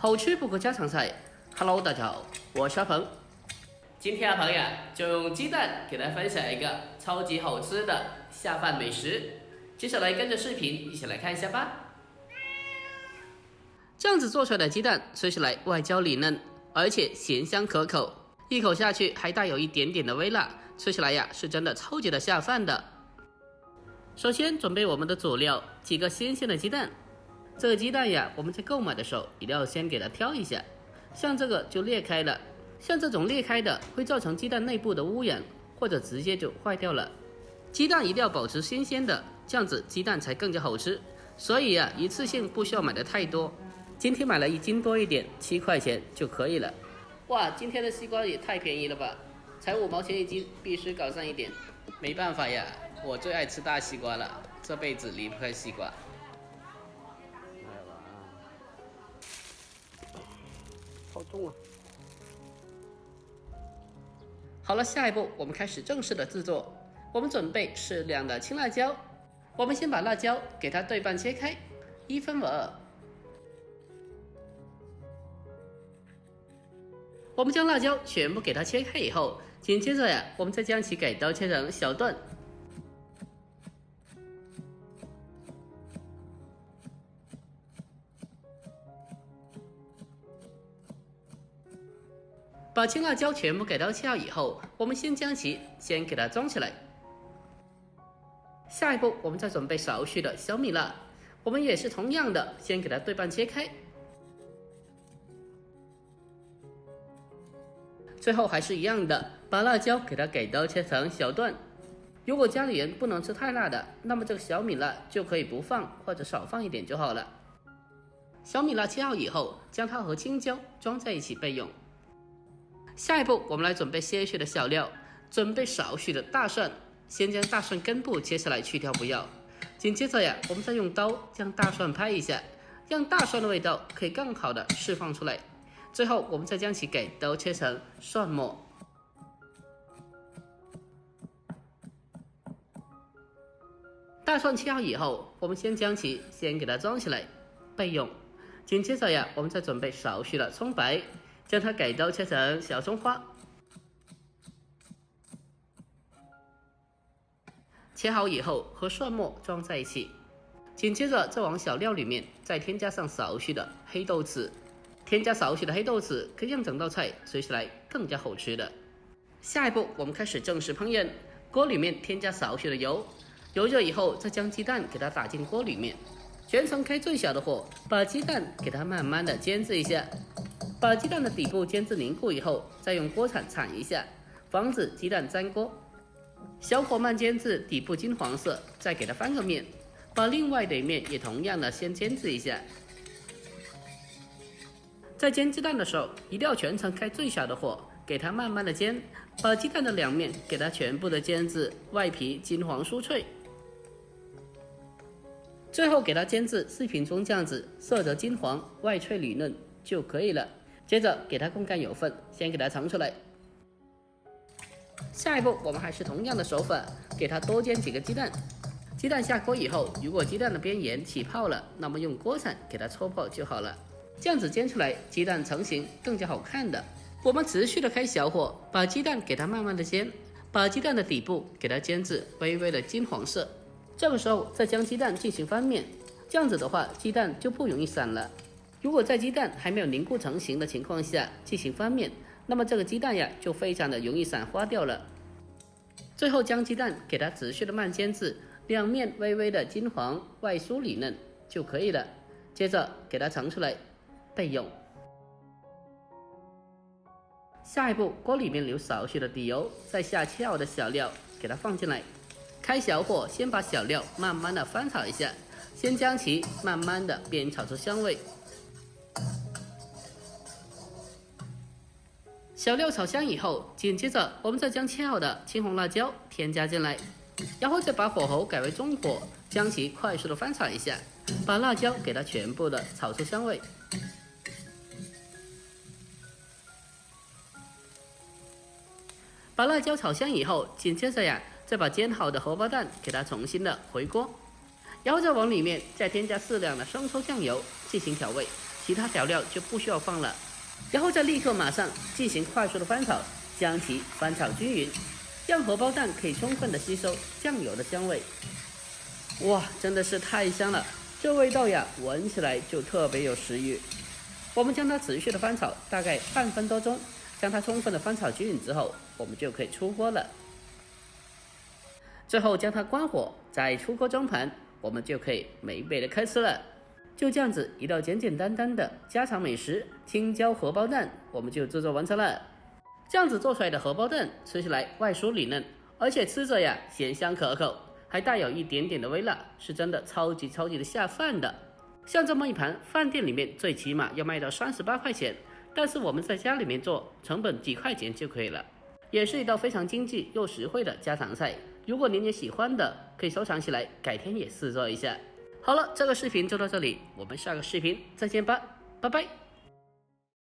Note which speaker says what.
Speaker 1: 好吃不可家常菜。Hello， 大家好，我是阿鹏。今天阿鹏呀，就用鸡蛋给大家分享一个超级好吃的下饭美食。接下来跟着视频一起来看一下吧。这样子做出来的鸡蛋，吃起来外焦里嫩，而且咸香可口，一口下去还带有一点点的微辣，吃起来呀是真的超级的下饭的。首先准备我们的佐料，几个新鲜的鸡蛋。这个鸡蛋呀，我们在购买的时候一定要先给它挑一下，像这个就裂开了，像这种裂开的会造成鸡蛋内部的污染，或者直接就坏掉了。鸡蛋一定要保持新鲜的，这样子鸡蛋才更加好吃。所以呀，一次性不需要买的太多。今天买了1斤多一点，7块钱就可以了。哇，今天的西瓜也太便宜了吧，才5毛钱1斤，必须搞上一点。没办法呀，我最爱吃大西瓜了，这辈子离不开西瓜。好重啊！好了，下一步我们开始正式的制作。我们准备适量的青辣椒，我们先把辣椒给它对半切开，1分为2。我们将辣椒全部给它切开以后，紧接着呀，我们再将其给刀切成小段。把青辣椒全部给刀切好以后，我们先将其给它装起来。下一步，我们再准备少许的小米辣，我们也是同样的，先给它对半切开。最后还是一样的，把辣椒给它给刀切成小段。如果家里人不能吃太辣的，那么这个小米辣就可以不放或者少放一点就好了。小米辣切好以后，将它和青椒装在一起备用。下一步，我们来准备些许的小料，准备少许的大蒜，先将大蒜根部切下来去掉不要。紧接着呀，我们再用刀将大蒜拍一下，让大蒜的味道可以更好的释放出来。最后，我们再将其给刀切成蒜末。大蒜切好以后，我们先将其给它装起来备用。紧接着呀，我们再准备少许的葱白，将它给刀切成小葱花。切好以后和蒜末装在一起，紧接着再往小料里面再添加上少许的黑豆豉。添加少许的黑豆豉可以让整道菜吃起来更加好吃的。下一步，我们开始正式烹饪。锅里面添加少许的油，油热以后再将鸡蛋给它打进锅里面，全程开最小的火，把鸡蛋给它慢慢的煎制一下。把鸡蛋的底部煎至凝固以后，再用锅铲铲一下，防止鸡蛋粘锅。小火慢煎至底部金黄色，再给它翻个面，把另外的一面也同样的先煎制一下。在煎鸡蛋的时候，一定要全程开最小的火，给它慢慢的煎，把鸡蛋的两面给它全部的煎至外皮金黄酥脆。最后给它煎至4品中这样子，色泽金黄，外脆里嫩就可以了。接着给它控干有份，先给它盛出来。下一步，我们还是同样的手法，给它多煎几个鸡蛋。鸡蛋下锅以后，如果鸡蛋的边缘起泡了，那么用锅铲给它戳破就好了。这样子煎出来，鸡蛋成型更加好看的。我们持续的开小火，把鸡蛋给它慢慢的煎，把鸡蛋的底部给它煎至微微的金黄色。这个时候再将鸡蛋进行翻面，这样子的话，鸡蛋就不容易散了。如果在鸡蛋还没有凝固成型的情况下进行翻面，那么这个鸡蛋呀就非常的容易散花掉了。最后将鸡蛋给它持续的慢煎至两面微微的金黄，外酥里嫩就可以了。接着给它盛出来备用。下一步，锅里面留少许的底油，再下切好的小料给它放进来，开小火，先把小料慢慢的翻炒一下，先将其慢慢的煸炒出香味。小料炒香以后，紧接着我们再将切好的青红辣椒添加进来，然后再把火候改为中火，将其快速的翻炒一下，把辣椒给它全部的炒出香味。把辣椒炒香以后，紧接着呀，再把煎好的荷包蛋给它重新的回锅，然后再往里面再添加适量的生抽酱油进行调味，其他调料就不需要放了。然后再立刻马上进行快速的翻炒，将其翻炒均匀，让荷包蛋可以充分的吸收酱油的香味。哇，真的是太香了，这味道呀，闻起来就特别有食欲。我们将它持续的翻炒，大概半分多钟，将它充分的翻炒均匀之后，我们就可以出锅了。最后将它关火，再出锅装盘，我们就可以美美的开吃了。就这样子一道简简单单的家常美食青椒荷包蛋，我们就制作完成了。这样子做出来的荷包蛋吃起来外酥里嫩，而且吃着呀咸香可口，还带有一点点的微辣，是真的超级的下饭的。像这么一盘，饭店里面最起码要卖到38块钱，但是我们在家里面做，成本几块钱就可以了，也是一道非常经济又实惠的家常菜。如果您也喜欢的，可以收藏起来，改天也试做一下。好了，这个视频就到这里，我们下个视频再见吧，拜拜。